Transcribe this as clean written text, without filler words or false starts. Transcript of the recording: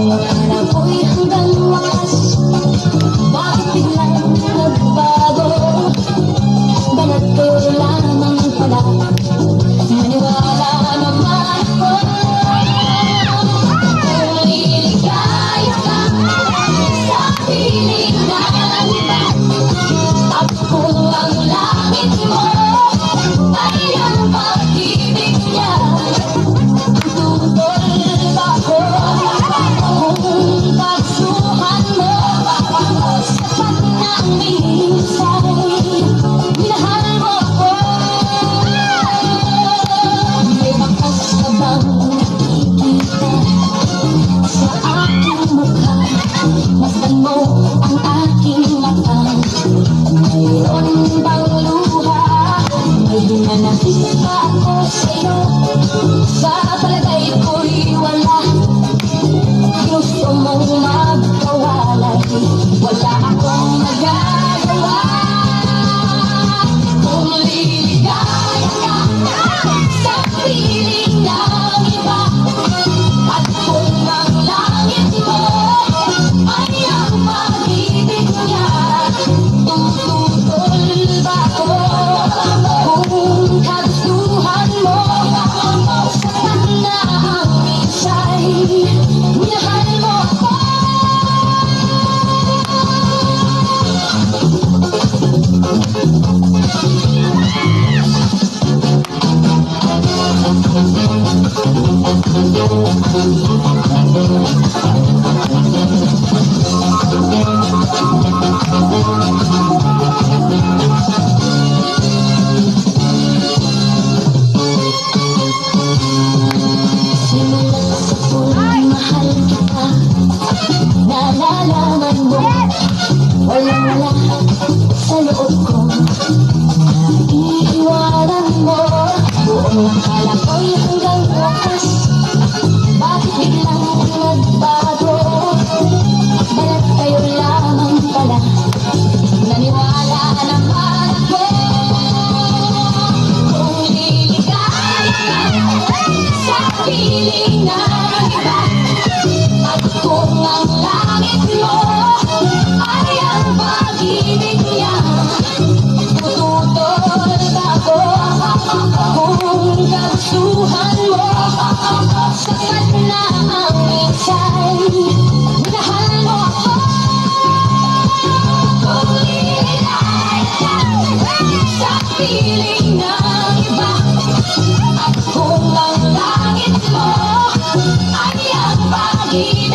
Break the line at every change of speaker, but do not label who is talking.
Akala ko'y hanggang wakas, bakit biglang nagbago? Balat kayo lamang pala, maniwala naman ako. Kung liligaya ka sa piling ng iba, at kung ang langit mo ay ang pag-ibig niya, tutol ba ko kung pagsuhan mo? Sapat na ang minsay, minahal mo ako. May bakas ka bang nakikita sa aking mukha? Masdan mo ang aking mata, mayroon bang luha? May hinanakita ako sa'yo, sa palagay ko'y wala. Gusto mong magkawalay, wala akong magagawa. Kung liligaya ka sa piling ng iba, at kung ang langit mo ay ang pag-ibig niya, tututol ba ako kung kagustuhan mo? Sapat na ang minsay, minahal mo ako. Simula sa pulang mahal kita, nalalaman mo, walang-wala sa loob ko, naiiwanan mo. Buong akala ko'y hanggang wakas, bakit biglang nagbago? Balat kayo lamang pala, naniwala naman ako. Kung liligaya ka sa piling ng iba, at kung ang langit mo ay ang pag-ibig niya, tututol ba ako kung kagustuhan mo? Sapat na ang minsay, minahal mo ako. Kung liligaya ka sa piling ng iba, at kung ang langit mo ay ang pag-ibig